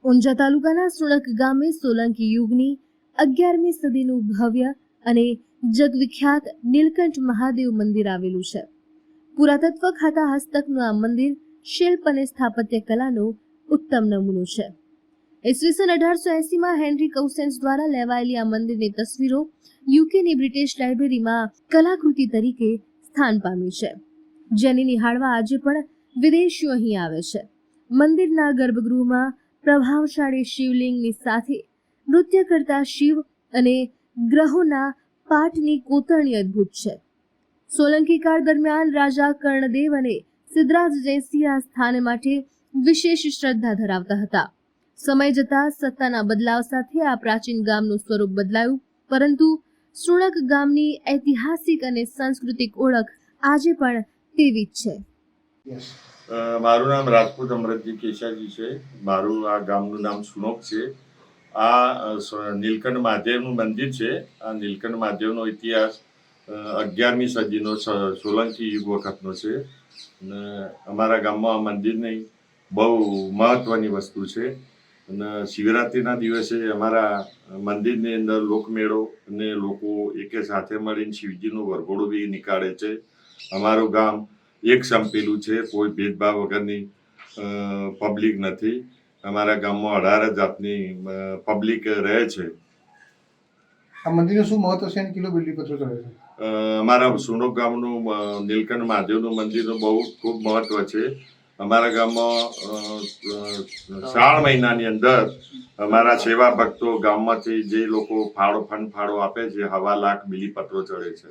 ઊંઝા તાલુકાના સુણક ગામે સોલંકી યુગની 11મી સદીનું ભવ્ય અને જગવિખ્યાત નીલકંઠ મહાદેવ મંદિર આવેલું છે. પુરાતત્વ ખાતા હસ્તકનું આ મંદિર શિલ્પ અને સ્થાપત્ય કલાનો ઉત્તમ નમૂનો છે. ઈસવીસન 1880માં હેનરી કૌસેન્સ દ્વારા લેવાયેલી આ મંદિરની તસવીરો યુકેની બ્રિટિશ લાઇબ્રેરીમાં કલાકૃતિ તરીકે સ્થાન પામી છે, જેને નિહાળવા આજે પણ વિદેશીઓ અહીં આવે છે. મંદિરના ગર્ભગૃહમાં પ્રભાવશાળી શિવલિંગની સાથે નૃત્ય કરતા શિવ અને ગ્રહોના પાઠની કોતરણી અદ્ભુત છે. સોલંકી કાળ દરમિયાન રાજા કર્ણદેવ અને સિદ્ધરાજ જયસિંહ આ સ્થાન માટે વિશેષ શ્રદ્ધા ધરાવતા હતા. સમય જતાં સત્તાના બદલાવ સાથે આ પ્રાચીન ગામનું સ્વરૂપ બદલાયું, પરંતુ સુણક ગામની ઐતિહાસિક અને સાંસ્કૃતિક ઓળખ આજે પણ તેવી જ છે. મારું નામ રાજપૂત અમરતજી કેશાજી છે. મારું આ ગામનું નામ સુણક છે. આ નીલકંઠ મહાદેવનું મંદિર છે. આ નીલકંઠ મહાદેવનો ઇતિહાસ 11મી સદીનો સોલંકી યુગ વખતનો છે. અને અમારા ગામમાં આ મંદિરની બહુ મહત્વની વસ્તુ છે. અને શિવરાત્રિના દિવસે અમારા મંદિરની અંદર લોકમેળો અને લોકો એકે સાથે મળીને શિવજીનું વરઘોડું બી નીકાળે છે. અમારું ગામ એક સંપેલું છે, કોઈ ભેદભાવ વગરની પબ્લિક નથી. અમારા ગામમાં 18 જાતની પબ્લિક રહે છે. આ મંદિરનું શું મહત્વ છે અને કેટલો બિલીપત્રો ચડે છે? અમારા સુણક ગામનું નીલકંઠ મહાદેવનું મંદિરનું બહુ ખૂબ મહત્વ છે. અમારા ગામમાં શ્રાવણ મહિનાની અંદર અમારા સેવા ભક્તો ગામમાંથી જે લોકો ફંડ ફાળો આપે છે, 1.25 લાખ બિલીપત્રો ચડે છે.